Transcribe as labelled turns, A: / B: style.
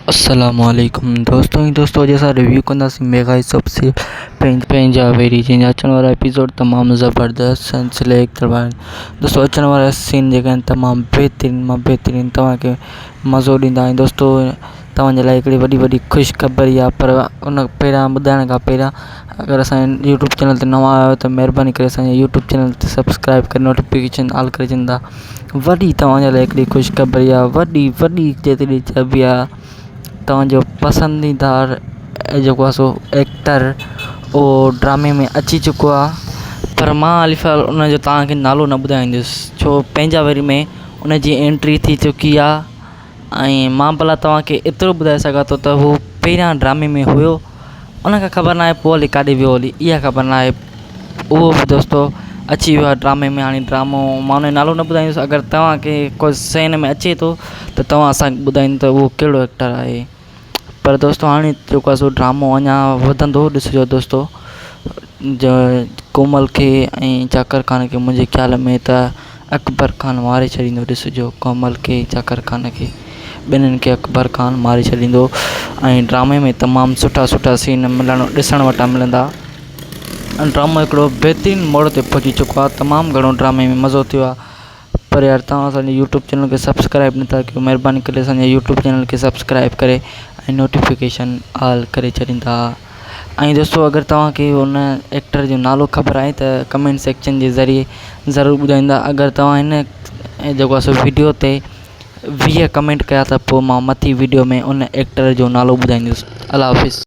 A: अस्सलामुअलैकुम दोस्तों जैसा रिव्यू कंदासीं मेगा सबसे पंहिंजा वेरी जंहिंजा अचण वारा एपिसोड तमामु ज़बरदस्त सिलसिले एक तरफ़ दोस्तों अचण वारा सीन जेके आहिनि तमामु बहितरीन तव्हांखे मज़ो ॾींदा आहिनि। दोस्तों तव्हांजे लाइ हिकिड़ी वॾी ख़ुशख़बरी आहे, पर उन पहिरियां ॿुधाइण खां पहिरियां अगरि असांजे यूट्यूब चैनल ते नवां आहियो त महिरबानी करे असांजे यूट्यूब चैनल ते सब्सक्राइब करे नोटिफिकेशन ऑल करे छॾींदा। वॾी तव्हांजे लाइ हिकिड़ी ख़ुशख़बरी आहे, वॾी जेतिरी चइबी आहे। तव्हांजो पसंदीदार जेको आहे सो एक्टर उहो ड्रामे में अची चुको आहे, पर मां हाली फ़िलहाल उनजो तव्हांखे नालो न ॿुधाईंदुसि छो पंहिंजा वेरी में उनजी एंट्री थी चुकी आहे। ऐं मां भला तव्हांखे एतिरो ॿुधाए सघां थो त हू पहिरियां ड्रामे में हुयो, उनखे ख़बर न आहे पोइ हली काॾे वियो हली इहा ख़बर न आहे। उहो बि दोस्तों अची वियो आहे ड्रामे में। हाणे ड्रामो मां उनजो नालो न ॿुधाईंदुसि, अगरि तव्हांखे कोई सेन में अचे थो त तव्हां असांखे ॿुधाईंदो त उहो कहिड़ो एक्टर आहे। पर दोस्तों हाणे जेको आहे सो ड्रामो अञा वधंदो ॾिसिजो दोस्तों। कोमल खे ऐं जाकिर ख़ान खे मुंहिंजे ख़्याल में त अकबर ख़ान मारे छॾींदो। ॾिसिजो कोमल खे जाकिर ख़ान खे ॿिन्हिनि खे अकबर ख़ान मारे छॾींदो। ऐं ड्रामे में तमामु सुठा सीन ॾिसण वटां मिलंदा। ड्रामो हिकिड़ो बहितरीनु मोड़ ते पहुची चुको आहे, तमामु घणो ड्रामे में मज़ो थियो आहे। पर यार तव्हां असांजे यूट्यूब चैनल खे सब्सक्राइब नथा कयो, महिरबानी करे असांजे यूट्यूब चैनल खे सब्सक्राइब करे ऐं नोटिफिकेशन ऑल करे छॾींदा। ऐं दोस्तों अगरि तव्हांखे हुन एक्टर जो नालो ख़बर आहे त कमेंट सेक्शन जे ज़रिए ज़रूरु ॿुधाईंदा। अगरि तव्हां हिन जेको आहे सो वीडियो ते 20 कमेंट कया त पोइ मां मथी वीडियो में उन एक्टर जो नालो ॿुधाईंदुसि। अल्लाह हाफ़िज़।